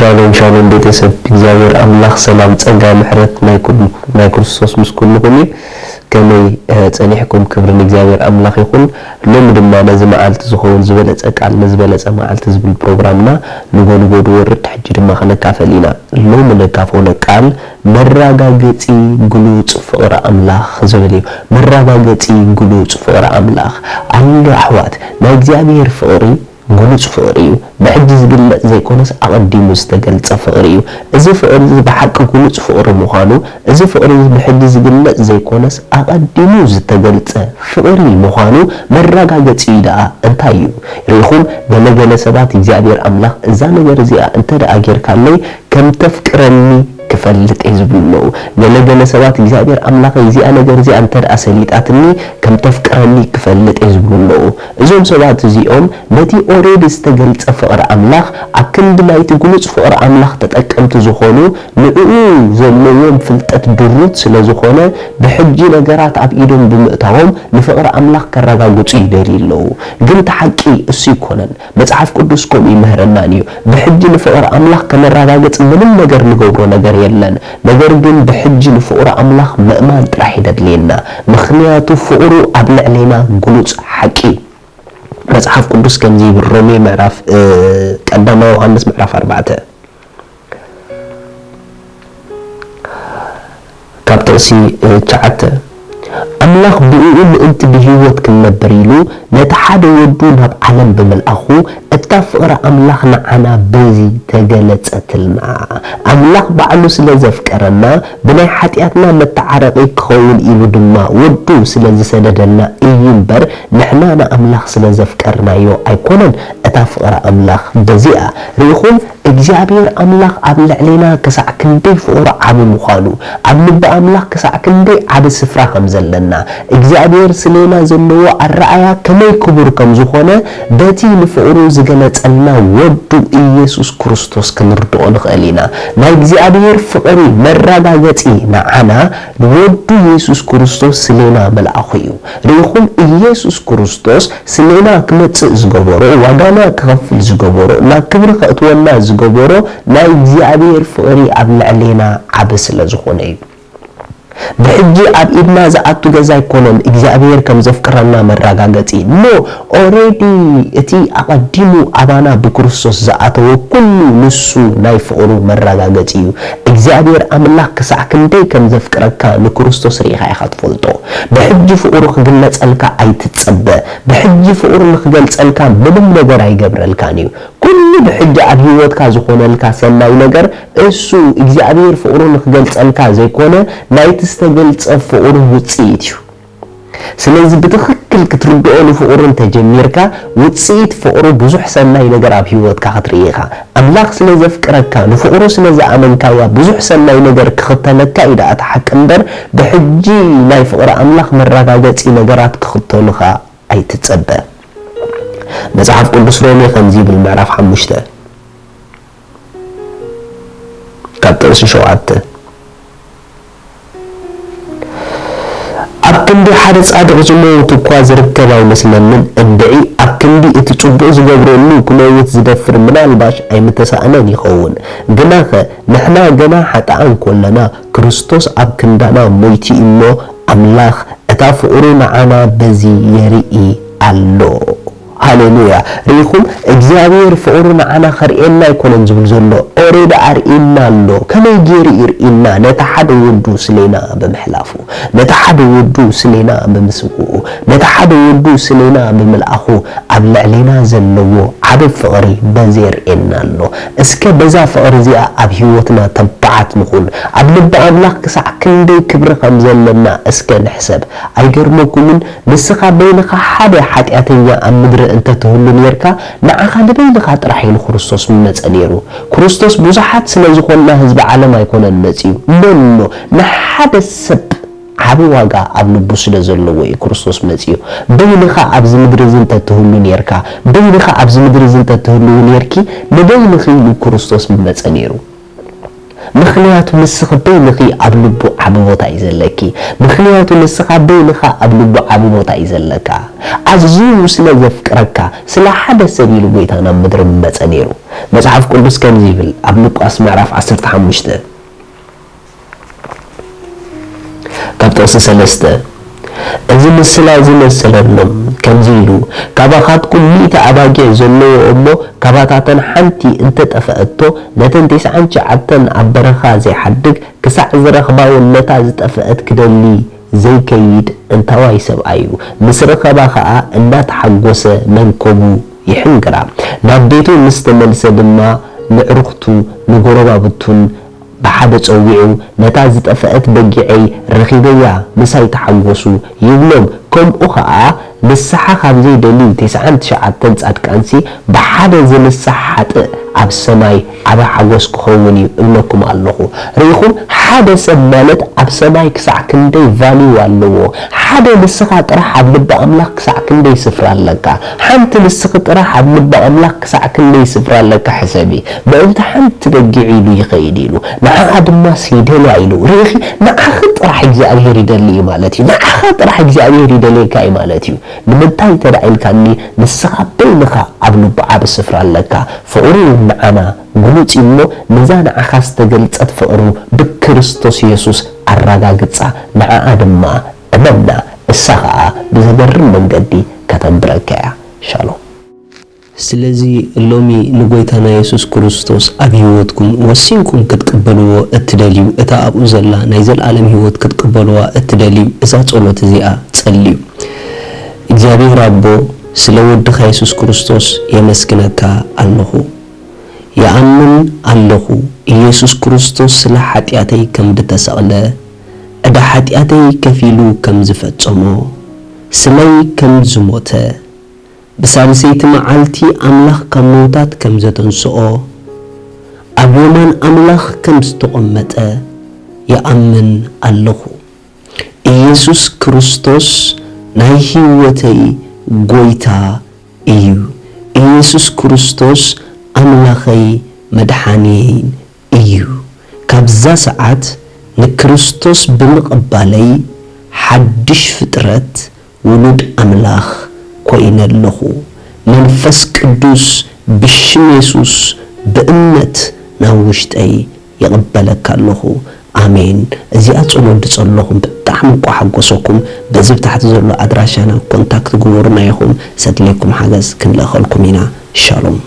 ሻሎም ቤተሰብ እግዚአብሔር አምላክ ሰላም ጸጋ ምሕረት ናይ ክርስቶስ ምስኩል ይሁን ከመይ ጸኒሕኩም ክብርን እግዚአብሔር አምላክ ይሁን ሎም ድማ ነዚ መዓልቲ ዝኸውን ዝበለጸ ቃል ዝበለጸ መዓልቲ ዝብል ፕሮግራምና ንጎድጎድ ወርድ ሕጂ ድማ ከነካፈሊና ሎም ነካፈውነ ቃል መራጋገጺ ግሉጽ ፍቅር አምላክ ዝብል መራጋገጺ ግሉጽ ፍቅር አምላክ አለ አሕዋት ናይ እግዚአብሔር ፍቅሪ ግሉጽ ፍቅር እዩ ብሕጂ ዝግለጽ ዘይኮነስ አቀዲሙ ዝተገልጸ ፍቅር እዩ እዚ ፍቅር ብሓቂ ግሉጽ ፍቅር ምዃኑ እዚ ፍቅር ብሕጂ ዝግለጽ ዘይኮነስ አቀዲሙ ዝተገልጸ ፍቅር ምዃኑ መረጋገጽ ይዳ እንታይ እዩ ሪኹም ገለገለ ሰባት እግዚአብሔር አምላክ እዛ ነገር እዚኣ እንተ ደአጌርካለይ ከም ተፍቅረኒ ክፈልጥ ይዝብሉ ገለገለ ሰባት እግዚአብሔር አምላክ እዚኣ ነገር እዚኣ እንተ ደአሰሊጣትኒ ከም ተፍቅረኒ ክፈልጥ ይዝብሉ እዞም ሰባት እዚኦም ነቲ ኦሬዲ ዝተገልጸ ፍቅር አምላክ አክንድ ናይቲ ግሉጽ ፍቅር አምላክ ተጠቀምቲ ዝኾኑ ንኡ ዘለዎም ፍልጠት ድሩት ስለዝኾነ ብሕጂ ነገራት ኣብ ኢዶም ብምእታዎም ንፍቅር አምላክ ከረጋግጹ ይደልዩ ግን ተሐቂ እሱ ይኮነን መጽሐፍ ቅዱስ ቆም ይምህረናን እዩ ብሕጂ ንፍቅር አምላክ ከመረጋግጽ ምንም ነገር ንገብሮ ነገር የለን ነገር ግን ብሕጂ ንፍቅር አምላክ መእማን ጥራሕ ይደድልየና ምክንያቱ ፍቅሩ ኣብ ልዕሌና ግሉጽ ሓቂ መጽሐፍ ቅዱስ ከምዚ ብሮሜ ምዕራፍ ቀዳማዊ ዮሐንስ ምዕራፍ 4 ካብ ጥቕሲ 9 አምላክ ብኡኡ ምእንቲ ብህይወት ክንነብር ኢሉ ነቲ ሓደ ወዱ ናብ ዓለም ብምልኣኹ እታ ፍቅር አምላክ ንዓና በዚ ተገለጸትልና አምላክ ባዕሉ ስለ ዘፍቀረና ብናይ ሓጢአትና መተዓረቂ ክኸውን ኢሉ ድማ ወዱ ስለ ዝሰደደልና እዩ እምበር ንሕና ንአምላክ ስለ ዘፍቀርናዮ ኣይኮነን እታ ፍቅር አምላክ በዚኣ ሪኢኹም እግዚአብሔር አምላክ ኣብ ልዕሌና ክሳዕ ክንደይ ፍቅሩ ዓብ ምዃኑ ኣብ ልቢ አምላክ ክሳዕ ክንደይ ዓብ ስፍራ ከም ዘለና እግዚአብሔር ስለና ዘለዎ አራእያ ከመይ ክቡር ከም ዝኾነ በቲ ንፍቅሩ ዝገለጸልና ወዱ ኢየሱስ ክርስቶስ ክንርድኦ ንኽእል ኢና ናይ እግዚአብሔር ፍቅሪ መረጋገጺ ንዓና ወዱ ኢየሱስ ክርስቶስ ስለና መልአኹ እዩ ሪኢኹም ኢየሱስ ክርስቶስ ስለና ክመጽእ ዝገበሮ ዋጋና ክኸፍል ዝገበሮ ና ክብሪ ከእትወና ዝገበሮ ናይ እግዚአብሔር ፍቅሪ ኣብ ልዕሌና ዓብ ስለ ዝኾነ እዩ ብሕጂ ኣብ ኢድና ዝኣቱ ገዛ ይኮነን እግዚአብሔር ከም ዘፍቅረና መረጋገጺ ኖ ኦሬዲ እቲ አቀዲሙ አባና በክርስቶስ ዝኣተወ ኩሉ ንሱ ናይ ፍቅሩ መረጋገጺ እዩ እግዚአብሔር አምላክ ክሳዕ ክንደይ ከም ዘፍቅረካ ንክርስቶስ ሪኢኻ ኢኻ ትፈልጦ ብሕጂ ፍቅሩ ክግለጸልካ ኣይትጸበ ብሕጂ ፍቅሩ ክገልጸልካ ምንም ነገር ኣይገብረልካን እዩ ኩሉ ብሕጂ ኣብ ህይወትካ ዝኾነልካ ሰናይ ነገር እሱ እግዚአብሔር ፍቅሩ ክገልጸልካ ዘይኮነ ናይቲ ዝተገልጸ ፍቅሩ ውጽኢት እዩ ስለዚህ ብትክክል ክትርድኦ ንፍቅሩን ተጀሚርካ ውጽኢት ፍቅሩ ብዙሕ ሰናይ ነገር ኣብ ህይወትካ ክትርኢኻ አምላክ ስለ ዘፍቅረካ ንፍቅሩ ስለ ዝኣመንካያ ብዙሕ ሰናይ ነገር ክኽተለካ ኢዳ ኣተሓቅ እምበር ብሕጂ ናይ ፍቅሪ አምላክ መረጋገጺ ነገራት ክኽተሉኻ ኣይትጸበ መጽሐፍ ቅዱስ ሮሜ ከምዚ ብል ምዕራፍ 5 ካብ ጥቕሲ 7 አክንዲ ሓደ ጻድቅ ዝሞት እኳ ዝርከብ አይመስለንን እንድዒ አክንዲ እቲ ጽቡቕ ዝገብረሉ ክነውት ዝደፍር ምናልባሽ ኣይምተሳእነን ይኸውን ግናኸ ንሕና ገና ሓጣን ኮለና ክርስቶስ ኣብ ክንዳና ሞይቲ እሞ አምላክ እታ ፍቅሩ ንዓና በዚ የርኢ ኣሎ ሃሌሉያ ሪኢኹም እግዚአብሔር ፍቅሩ ንዓና ኸርኤና ይኮነን ዝብል ዘሎ ኦሬዲ አርኢና ኣሎ ከመይ ጌሩ ይርኢና ነቲ ሓደ ወዱ ስለና ብምሕላፉ ነቲ ሓደ ወዱ ስለና ብምስውኡ ነቲ ሓደ ወዱ ስለና ብምልኣኹ ኣብ ልዕሌና ዘለዎ ዓብ ፍቅሪ በዚ ይርኤና ኣሎ እስከ በዛ ፍቅሪ እዚኣ ኣብ ህይወትና ተባዓት ንኹን ኣብ ልቢ አምላክ ክሳዕ ክንደይ ክብሪ ከም ዘለና እስከ ንሕሰብ ኣይገርመኩምን ንስኻ በይንኻ ሓደ ሓጢአተኛ ኣብ ምድሪ እንተ ትህሉ ነርካ ንዓኻ ንበይንኻ ጥራሕ ኢሉ ክርስቶስ መጸ ነይሩ ክርስቶስ ብዙሓት ስለ ዝኾንና ህዝቢ ዓለም ኣይኮነን መጽዩ ኖ ንሓደ ሰብ ዓብ ዋጋ ኣብ ልቡ ስለ ዘለዎ እዩ ክርስቶስ መጽዩ በይንኻ ኣብዚ ምድሪ እንተ ትህሉ ነርካ በይንኻ ኣብዚ ምድሪ እንተ ትህሉ ነርኪ ንበይንኺ ኢሉ ክርስቶስ መጸ ነይሩ ምክንያቱ ንስኺ በይንኺ ኣብ ልቡ ዓቢ ቦታ እዩ ዘለኪ ምክንያቱ ንስኻ በይንኻ ኣብ ልቡ ዓቢ ቦታ እዩ ዘለካ ኣዝዩ ስለ ዘፍቅረካ ስለ ሓደ ሰብ ኢሉ ጎይታ ናብ ምድሪ መጸ ነይሩ መጽሓፍ ቅዱስ ከምዚ ይብል ኣብ ሉቃስ ምዕራፍ 15 ካብ ጥቕሲ 3 እዚ ምስላ ዝመስለሎም ከምዚ ኢሉ ካባኻትኩም ሚእቲ ኣባጊዕ ዘለዎ እሞ ካባታተን ሓንቲ እንተጠፍአቶ ነተን 99 ኣብ በረኻ ዘይሓድግ ክሳዕ ዝረኽባውን ነታ ዝጠፍአት ክደሊ ዘይከይድ እንታዋይ ሰብኣይ እዩ ምስ ረኸባ ከዓ እናተሓጐሰ መንከቡ ይሕንግራ ናብ ቤቱ ምስ ተመልሰ ድማ ንዕሩኽቱ ንጎረባብቱን ብሓደ ፀዊዑ ነታ ዝጠፍአት በጊዐይ ረኺበያ ምሳይ ተሓጐሱ ይብሎም ከምኡ ከዓ ንስሓ ካብ ዘይደሊ 99 ጻድቃንሲ ብሓደ ዝንስሕ ሓጥእ ኣብ ሰማይ ዓቢ ሓጐስ ክኸውን እብለኩም ኣለኹ ርኢኹም ሓደ ሰብ ማለት ኣብ ሰማይ ክሳዕ ክንደይ ቫልዩ ኣለዎ ሓደ ንስኻ ጥራሕ ኣብ ልቢ ኣምላኽ ክሳዕ ክንደይ ስፍራ ኣለካ ሓንቲ ንስኺ ጥራሕ ኣብ ልቢ ኣምላኽ ክሳዕ ክንደይ ስፍራ ኣለካ ሕሰቢ በእንተ ሓንቲ በጊዕ ኢሉ ይኸይድ ኢሉ ንዓኻ ድማ ሲደልያ ኢሉ ርኢኺ ንዓኺ ጥራሕ እግዚኣብሔር ይደሊ እዩ ማለት እዩ ንዓኻ ጥራሕ እግዚኣብሔር ይደልየካ እዩ ማለት እዩ ንምንታይ ተዳኢልካኒ ንስኻ በይንኻ ኣብ ልቡ ዓቢ ስፍራ ኣለካ ፍቕሪ ንዓና ግሉጽ እሞ ነዛ ንዓኻ ዝተገልጸት ፍቕሩ ብክርስቶስ ኢየሱስ ኣረጋግጻ ንዓኣ ድማ እመና እሳ ከዓ ብዘገርም መንገዲ ከተንብረካ እያ ሻሎም ስለዚ ሎሚ ንጎይታና ኢየሱስ ክርስቶስ ኣብ ህይወትኩም ወሲንኩም ክትቀበልዎ እትደልዩ እታ ኣብኡ ዘላ ናይ ዘለዓለም ህይወት ክትቀበልዋ እትደልዩ እዛ ጸሎት እዚኣ ጸልዩ እግዚአብሔር አቦ ስለ ወድኻ ኢየሱስ ክርስቶስ የመስግነካ ኣለኹ يأمن الله ኢየሱስ ክርስቶስ ስለ ኃጢአተይ ከም ተሰቅለ እዳ ኃጢአተይ ከፊሉ ከም ዝፈጸሞ ስለይ ከም ዝሞተ በሳልሰይቲ መዓልቲ አምላኽ ከም ሞታት ከም ዘተንስኦ ኣብ የማን አምላኽ ከም ዝተቀመጠ يأمن الله ኢየሱስ ክርስቶስ ናይ ህይወተይ ጎይታ እዩ ኢየሱስ ክርስቶስ አምላኸይ መድኃኒን እዩ ካብዛ ሰዓት ንክርስቶስ ብምቕባለይ ሓድሽ ፍጥረት ውሉድ አምላኽ ኮይነለኹ መንፈስ ቅዱስ ብሽም ኢየሱስ በእምነት ናብ ውሽጠይ ይቕበለካ ኣለኹ አሜን እዚኣ ጸሎት ጸሎኹም ብጣዕሚ ቋሓጎሰኩም በዚህ ታሕት ዘሎ አድራሻና ኮንታክት ግቡርና ይኹም ሰድለኩም ሓገዝ ክንለኸልኩም ኢና ሻሎም